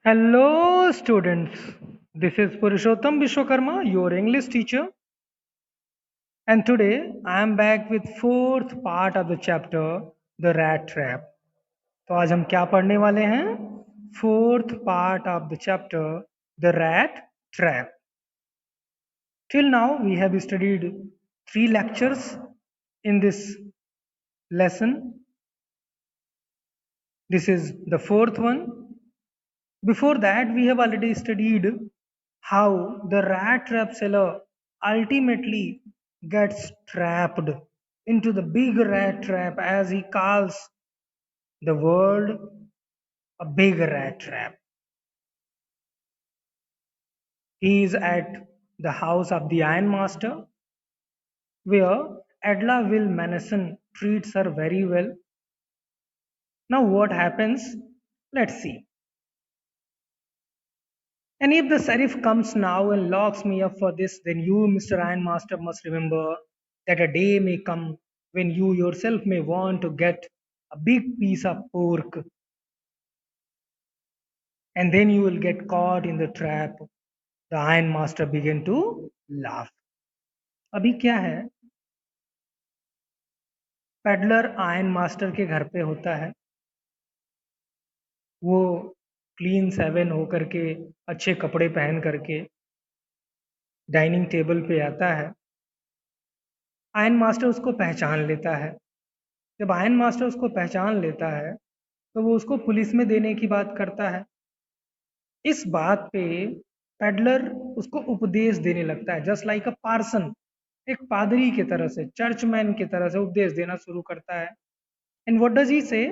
Hello students, this is Purushottam Vishwakarma, your English teacher, and today I am back with fourth part of the chapter, The Rat Trap. तो आज हम क्या पढ़ने वाले हैं? Fourth part of the chapter, The Rat Trap. Till now we have studied three lectures in this lesson. This is the fourth one. Before that, we have already studied how the rat trap seller ultimately gets trapped into the big rat trap, as he calls the world a big rat trap. He is at the house of the ironmaster, where Adla Will Manison treats her very well. Now, what happens? Let's see. And if the sheriff comes now and locks me up for this, then you, Mr. Ironmaster, must remember that a day may come when you yourself may want to get a big piece of pork, and then you will get caught in the trap. The Ironmaster began to laugh. अभी क्या है? Peddler iron master के घर पे होता है. वो clean seven होकर के अच्छे कपड़े पहन करके डाइनिंग टेबल पे आता है. आयरन मास्टर उसको पहचान लेता है. जब आयरन मास्टर उसको पहचान लेता है तो वो उसको पुलिस में देने की बात करता है. इस बात पे पेडलर उसको उपदेश देने लगता है, जस्ट लाइक अ पार्सन, एक पादरी की तरह से, चर्चमैन की तरह से उपदेश देना शुरू करता है. एंड व्हाट डज ही से?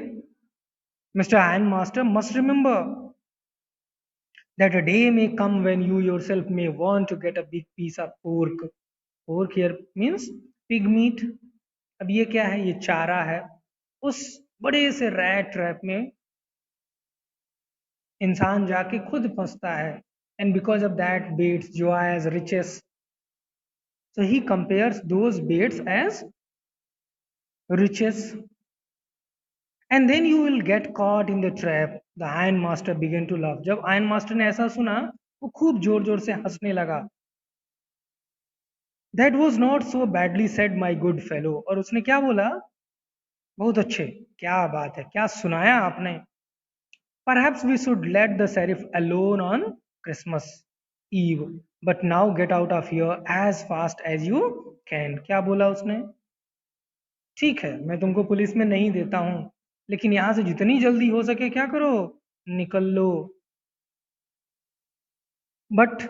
Mister iron master must remember that a day may come when you yourself may want to get a big piece of pork. Pork here means pig meat. अब ये क्या है? ये चारा है. उस बड़े से रैट ट्रैप में इंसान जाके खुद फंसता है. And because of that bets जो as riches, so he compares those baits as riches, and then you will get caught in the trap. The iron master began to laugh. जब iron master ने ऐसा सुना, वो खूब जोर जोर से हंसने लगा. That was not so badly said, my good fellow. और उसने क्या बोला? बहुत अच्छे. क्या बात है, क्या सुनाया आपने. Perhaps we should let the sheriff alone on Christmas Eve, but now get out of here as fast as you can. क्या बोला उसने? ठीक है, मैं तुमको पुलिस में नहीं देता हूं, लेकिन यहां से जितनी जल्दी हो सके क्या करो, निकल लो. But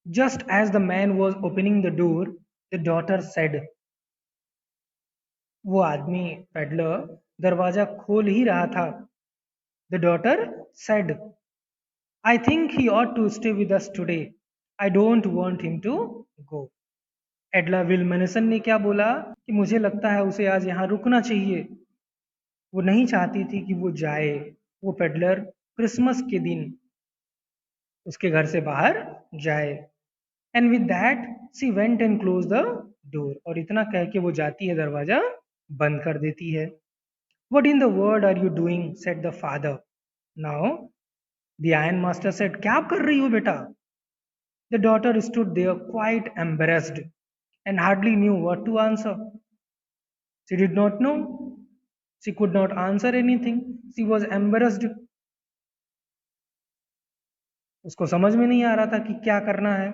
just as the man was opening the door, the daughter said, वो आदमी पेडलर दरवाजा खोल ही रहा था. The daughter said, I think he ought to stay with us today. I don't want him to go. Edla Willmansson ने क्या बोला कि मुझे लगता है उसे आज यहाँ रुकना चाहिए. वो नहीं चाहती थी कि वो जाए. वो पेडलर क्रिसमस के दिन उसके घर से बाहर जाए. And with that she went and close the door. और इतना कह के वो जाती है, दरवाजा बंद कर देती है. What in the world are you doing? Said the father. Now, the ironmaster said, क्या कर रही हो बेटा? The daughter stood there quite embarrassed and hardly knew what to answer. She did not know. She could not answer anything. She was embarrassed. उसको समझ में नहीं आ रहा था कि क्या करना है.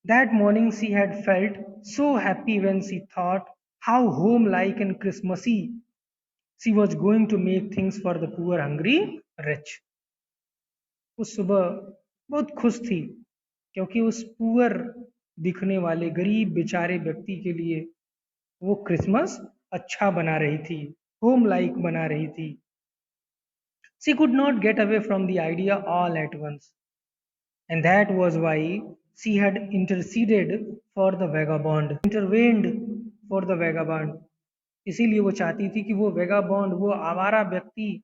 That morning she had felt so happy when she thought how home-like and Christmassy she was going to make things for the poor hungry rich. उस सुबह बहुत खुश थी, क्योंकि उस पुअर दिखने वाले गरीब बेचारे व्यक्ति के लिए वो क्रिसमस अच्छा बना रही थी, होम लाइक बना रही थी. She could not get away from the idea all at once, and that was why she had intervened for the vagabond. इसीलिए वो चाहती थी कि वो वेगाबॉन्ड, वो आवारा व्यक्ति,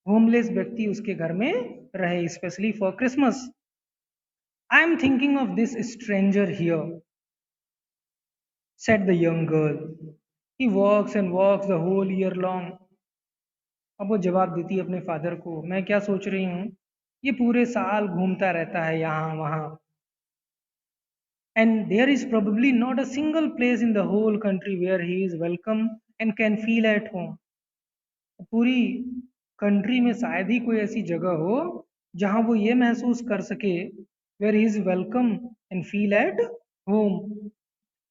होमलेस व्यक्ति उसके घर में रहे, specially for Christmas. I am thinking of this stranger here, said the young girl. He walks and walks the whole year long. अब वो जवाब देती है अपने फादर को, मैं क्या सोच रही हूँ ये पूरे साल घूमता रहता है यहाँ वहाँ, and there is probably not a single place in the whole country where he is welcome and can feel at home. पूरी कंट्री में शायद ही कोई ऐसी जगह हो जहां वो ये महसूस कर सके where he is welcome and feel at home.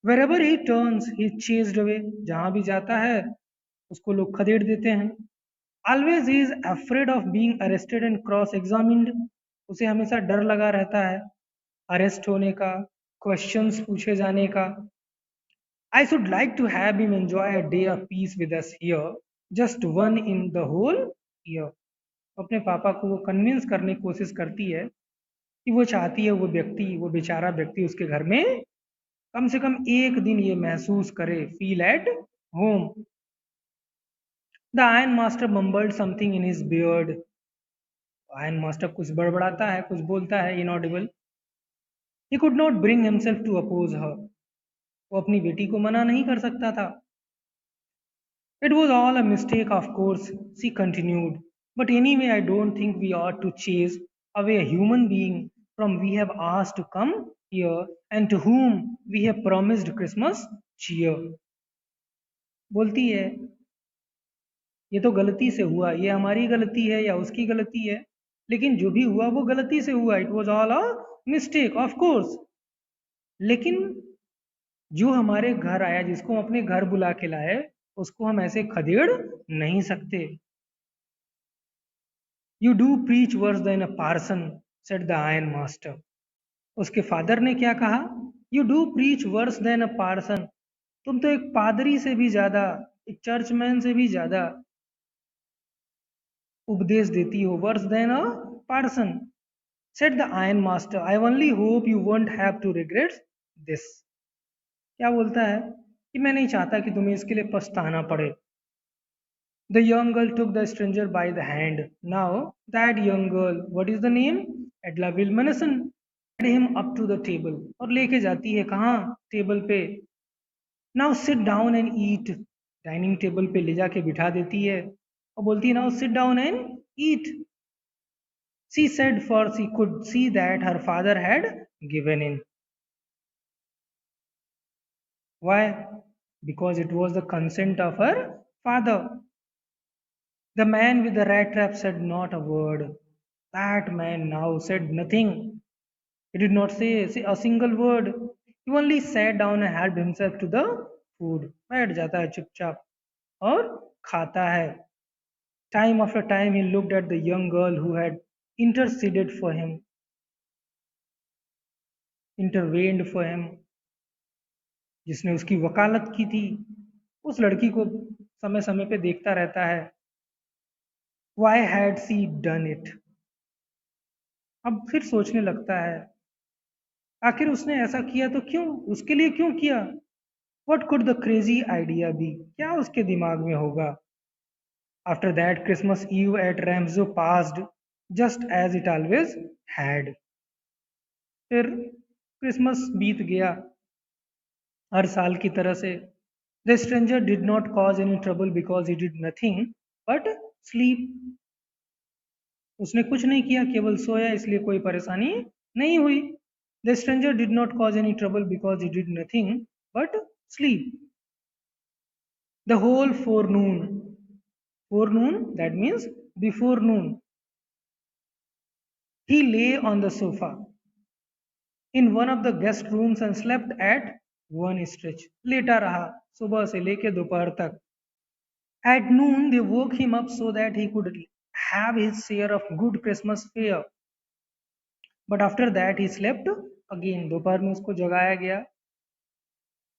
Wherever he turns he is chased away. जहां भी जाता है उसको लोग खदेड़ देते हैं. Always he is afraid of being arrested and cross examined. उसे हमेशा डर लगा रहता है अरेस्ट होने का, क्वेश्चंस पूछे जाने का. I should like to have him enjoy a day of peace with us here, just one in the whole year. अपने पापा को वो कन्विंस करने की कोशिश करती है कि वो चाहती है वो बेचारा व्यक्ति उसके घर में कम से कम एक दिन ये महसूस करे, feel at home. The iron master mumbled something in his beard. Iron master कुछ बड़बड़ाता है, कुछ बोलता है inaudible. He could not bring himself to oppose her. वो अपनी बेटी को मना नहीं कर सकता था. It was all a mistake, of course, she continued. But anyway, I don't think we ought to chase away a human being from we have asked to come here and to whom we have promised Christmas cheer. बोलती है ये तो गलती से हुआ, ये हमारी गलती है या उसकी गलती है, लेकिन जो भी हुआ वो गलती से हुआ. It was all a mistake of course. लेकिन जो हमारे घर आया, जिसको हम अपने घर बुला के लाए, उसको हम ऐसे खदेड़ नहीं सकते. You do preach worse than a parson, said the iron master. उसके फादर ने क्या कहा? You do preach worse than a parson. तुम तो एक पादरी से भी ज्यादा, एक चर्चमैन से भी ज्यादा उपदेश देती हो. Worse than a parson, said the iron master. I only hope you won't have to regret this. क्या बोलता है कि मैं नहीं चाहता कि तुम्हें इसके लिए पछताना पड़े. The young girl took the stranger by the hand. Now, that young girl, what is the name? Edla Wilmanison. Led him up to the table. और लेके जाती है कहाँ? टेबल पे. Now sit down and eat. Dining table पे ले जाके बिठा देती है और बोलती है now sit down and eat. She said for she could see that her father had given in. Why? Because it was the consent of her father. The man with the rat trap said not a word. That man now said nothing. He did not say a single word. He only sat down and helped himself to the food. बैठ जाता है चुपचाप और खाता है. Time after time he looked at the young girl who had interceded for him, intervened for him, जिसने उसकी वकालत की थी. उस लड़की को समय समय पे देखता रहता है. Why had she done it? अब फिर सोचने लगता है आखिर उसने ऐसा किया तो क्यों, उसके लिए क्यों किया. What could the crazy idea be. क्या उसके दिमाग में होगा. After that Christmas Eve at Ramsjo passed just as it always had. फिर क्रिसमस बीत गया हर साल की तरह से. The stranger did not cause any trouble because he did nothing but sleep. उसने कुछ नहीं किया, केवल सोया, इसलिए कोई परेशानी नहीं हुई. The stranger did not cause any trouble because he did nothing but sleep. The whole forenoon. Forenoon, that means before noon. He lay on the sofa in one of the guest rooms and slept at one stretch. लेटा रहा सुबह से लेके दोपहर तक. At noon, they woke him up so that he could have his share of good Christmas fare. But after that, he slept again. दोपहर में उसको जगाया गया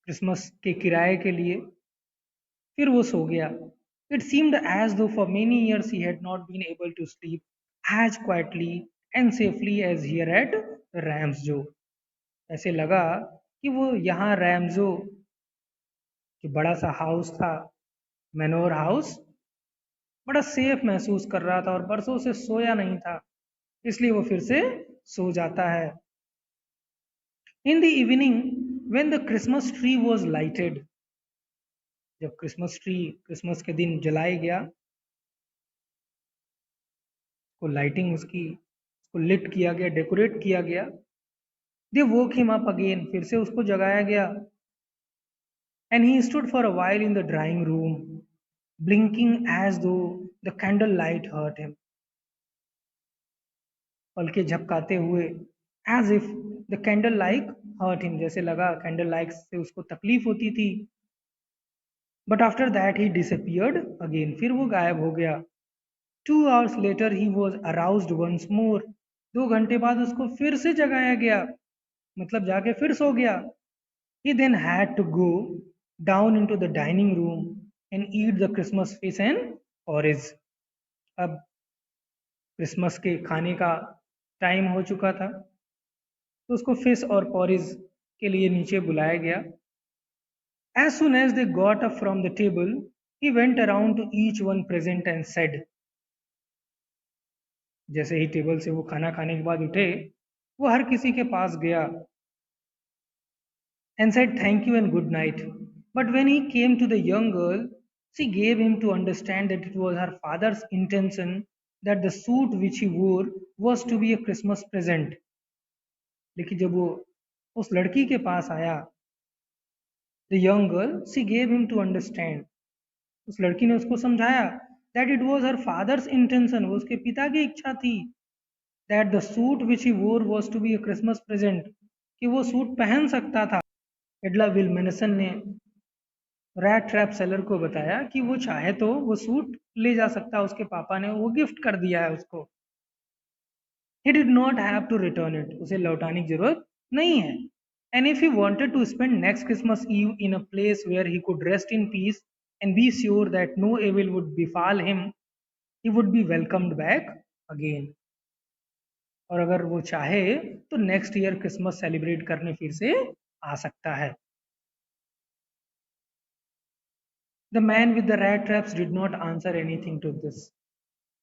क्रिसमस के किराए के लिए. फिर वो सो गया. It seemed as though for many years he had not been able to sleep as quietly and safely as here at रैम्सजो. ऐसे लगा कि वो यहाँ रैम्सजो जो बड़ा सा हाउस था, मैनोर हाउस, बड़ा सेफ महसूस कर रहा था और बरसों से सोया नहीं था, इसलिए वो फिर से सो जाता है. In the evening when the Christmas tree was lighted. जब क्रिसमस ट्री क्रिसमस के दिन जलाया गया, को लाइटिंग उसकी उसको लिट किया गया, डेकोरेट किया गया. दे woke him up again, फिर से उसको जगाया गया. And he stood for a while in the drawing room, blinking as though the candle light hurt him. पलके झपकाते हुए, as if the candle light hurt him, जैसे लगा कैंडल लाइट से उसको तकलीफ होती थी. But after that he disappeared again, फिर वो गायब हो गया. 2 hours later he was aroused once more. 2 घंटे बाद उसको फिर से जगाया गया, मतलब जाके फिर सो गया. He then had to go down into the dining room and eat the Christmas feast and porridge. अब क्रिसमस के खाने का टाइम हो चुका था, तो उसको फिश और पॉरिज के लिए नीचे बुलाया गया. As soon as they got up from the table, he went around to each one present and said, जैसे ही टेबल से वो खाना खाने के बाद उठे, वो हर किसी के पास गया and said thank you and good night. But when he came to the young girl, she gave him to understand that it was her father's intention that the suit which he wore was to be a Christmas present. लेकिन जब वो उस लड़की के पास आया, the young girl, she gave him to understand, उस लड़की ने उसको समझाया that it was her father's intention, वो उसके पिता की इच्छा थी, that the suit which he wore was to be a Christmas present, कि वो सूट पहन सकता था. एडला विल्मेनसन ने रैट ट्रैप सेलर को बताया कि वो चाहे तो वो सूट ले जा सकता है, उसके पापा ने वो गिफ्ट कर दिया है उसको. He did not have to return it, उसे लौटाने की जरूरत नहीं है. And if he wanted to spend next Christmas Eve in a place where he could rest in peace and be sure that no evil would befall him, he would be welcomed back again. और अगर वो चाहे तो next year Christmas celebrate करने फिर से आ सकता है. The man with the rat traps did not answer anything to this.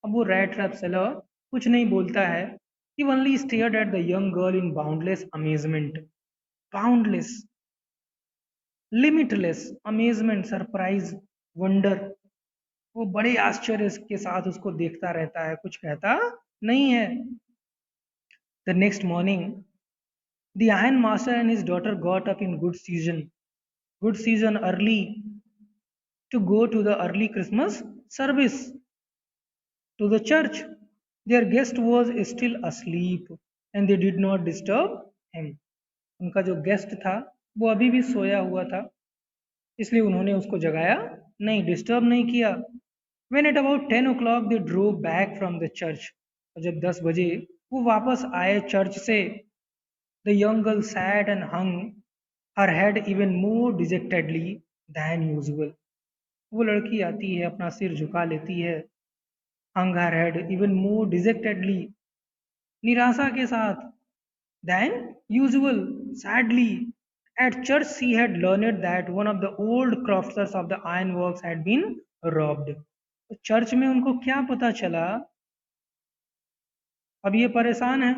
अब वो rat trap seller कुछ नहीं बोलता है. He only stared at the young girl in boundless amazement. Boundless, limitless amazement, surprise, wonder. वो बड़े आश्चर्य के साथ उसको देखता रहता है, कुछ कहता नहीं है. The next morning, the iron master and his daughter got up in good season early to go to the early Christmas service to the church. Their guest was still asleep and they did not disturb him. उनका जो guest था वो अभी भी सोया हुआ था, इसलिए उन्होंने उसको जगाया नहीं, डिस्टर्ब नहीं किया. When at about 10 o'clock they drove back from the church, और जब 10 बजे वो वापस आए चर्च से, the young girl sat and hung her head even more dejectedly than usual. वो लड़की आती है, अपना सिर झुका लेती है, hung her head even more dejectedly, निराशा के साथ, than usual, sadly. At church she had learned that one of the old crofters of the ironworks had been robbed. तो चर्च में उनको क्या पता चला, अब ये परेशान है.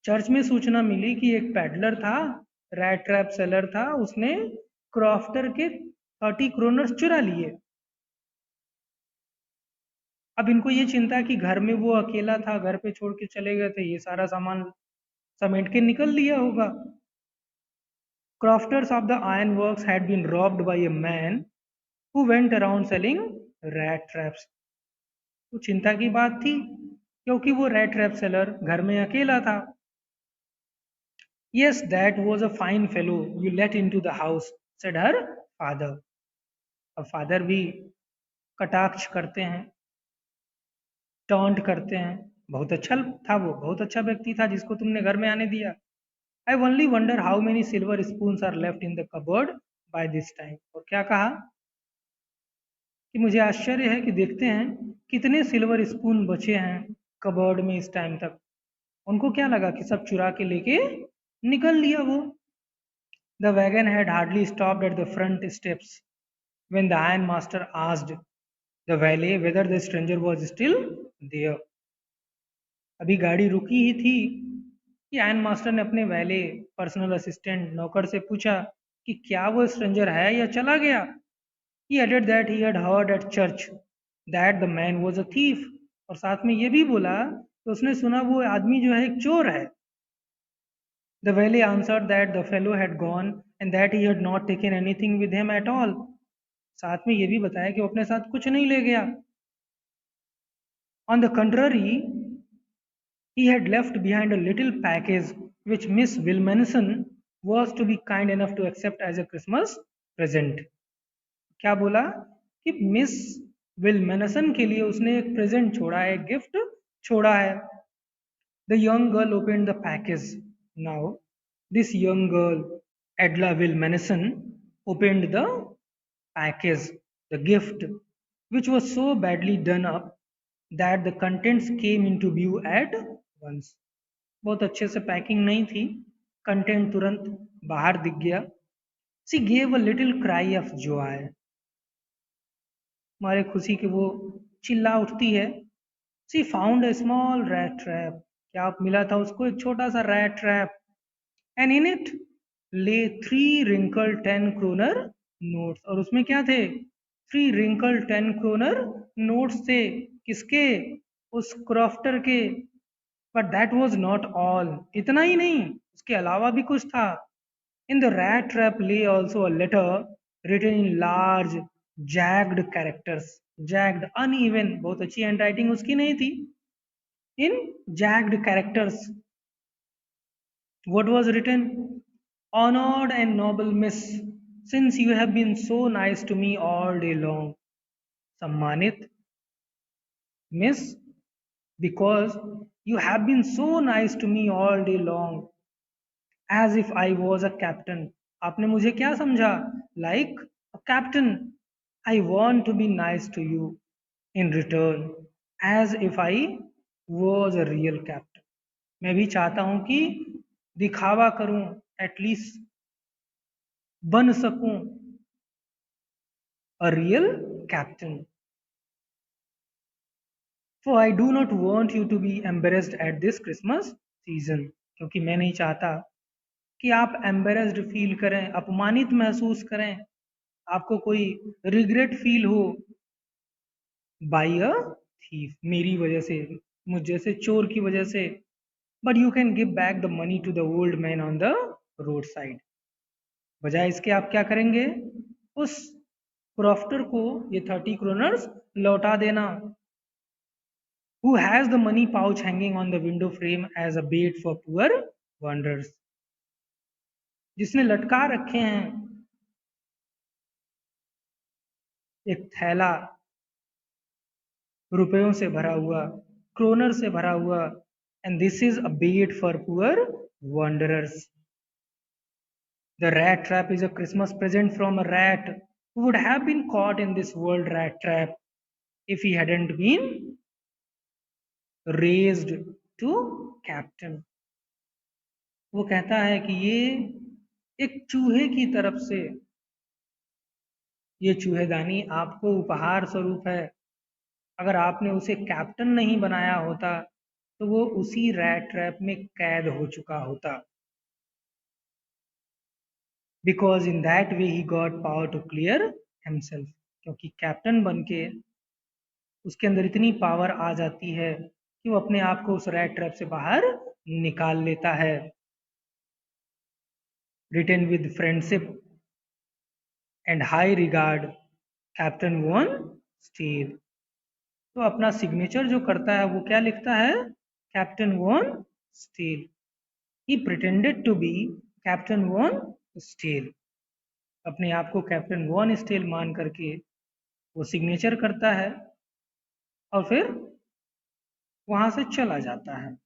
चर्च में सूचना मिली कि एक पैडलर था, रैट ट्रैप सेलर था, उसने क्रॉफ्टर के 30 क्रोनर्स चुरा लिए. अब इनको ये चिंता कि घर में वो अकेला था, घर पे छोड़ के चले गए थे, ये सारा सामान समेट के निकल लिया होगा. Crofters of the ironworks had been robbed by a man who went around selling rat traps. तो चिंता की बात थी, क्योंकि वो rat trap seller घर में अकेला था. Yes, that was a fine fellow you let into the house, said her father. अब फादर भी कटाक्ष करते हैं, टॉन्ट करते हैं. बहुत अच्छा था वो, बहुत अच्छा व्यक्ति था जिसको तुमने घर में आने दिया. I only wonder how many silver spoons are left in the cupboard by this time. और क्या कहा कि मुझे आश्चर्य है कि देखते हैं कितने सिल्वर स्पून बचे हैं कबर्ड में इस टाइम तक. उनको क्या लगा कि सब चुरा के लेके निकल लिया वो. The wagon had hardly stopped at the front steps when the iron master asked the valet whether the stranger was still there. अभी गाड़ी रुकी ही थी कि आयन मास्टर ने अपने वैले, पर्सनल असिस्टेंट, नौकर से पूछा कि क्या वो स्ट्रेंजर है या चला गया. He added that he had heard at church that the man was a thief, और साथ में ये भी बोला कि तो उसने सुना वो आदमी जो है एक चोर है. The valet answered that the fellow had gone and that he had not taken anything with him at all. साथ में ये भी बताया कि वो अपने साथ कुछ नहीं ले गया. On the contrary, he had left behind a little package which Miss Wilmanson was to be kind enough to accept as a Christmas present. क्या बोला कि मिस विलमेनसन के लिए उसने एक प्रेजेंट छोड़ा है, एक गिफ्ट छोड़ा है. The young girl opened the package. Now, this young girl, Edla Wilmanson, opened the package, the gift, which was so badly done up that the contents came into view at once. बहुत अच्छे से packing नहीं थी, content तुरंत बाहर दिख गया. She gave a little cry of joy. हमारे खुशी के वो चिल्ला उठती है. She found a small rat trap. क्या मिला था उसको? एक छोटा सा rat trap. And in it lay 3 wrinkled 10 kroner notes. और उसमें क्या थे? 3 wrinkled 10 kroner notes थे. किसके? उस क्रॉफ्टर के. But that was not all. इतना ही नहीं, उसके अलावा भी कुछ था. In the rat trap lay also a letter written in large jagged characters. Jagged, uneven, बहुत अच्छी हैंडराइटिंग उसकी नहीं थी. In jagged characters, what was written? Honored and noble miss, since you have been so nice to me all day long. सम्मानित miss, because you have been so nice to me all day long. As if I was a captain. आपने मुझे क्या समझा? Like a captain. I want to be nice to you in return, as if I was a real captain. मैं भी चाहता हूं कि दिखावा करूं, एटलीस्ट बन सकूं a real captain. For I do not want you to be embarrassed at this Christmas season. क्योंकि मैं नहीं चाहता कि आप एम्बेरस्ड फील करें, अपमानित महसूस करें, आपको कोई रिग्रेट फील हो बाई अ थीफ, मेरी वजह से, मुझ जैसे चोर की वजह से. But you can give back the money to the old man on the road side. बजाय इसके आप क्या करेंगे? उस क्रॉफ्टर को ये 30 क्रोनर्स लौटा देना. Who has the money pouch hanging on the window frame as a bait for poor wanderers. जिसने लटका रखे हैं एक थैला रुपयों से भरा हुआ, क्रोनर से भरा हुआ. And this is a bait for poor wanderers. The rat trap is a Christmas present from a rat who would have been caught in this world rat trap if he hadn't been raised to captain. वो कहता है कि ये एक चूहे की तरफ से, ये चूहेदानी आपको उपहार स्वरूप है. अगर आपने उसे कैप्टन नहीं बनाया होता तो वो उसी रैट ट्रैप में कैद हो चुका होता. Because in that way he got power to clear himself. क्योंकि कैप्टन बन के उसके अंदर इतनी पावर आ जाती है कि वो अपने आप को उस रैट ट्रैप से बाहर निकाल लेता है. Written with friendship and high regard, captain von Stahle. तो अपना सिग्नेचर जो करता है वो क्या लिखता है? Captain von Stahle. He pretended to be captain von Stahle. अपने आप को कैप्टन वॉन स्टील मान करके वो सिग्नेचर करता है और फिर वहां से चला जाता है.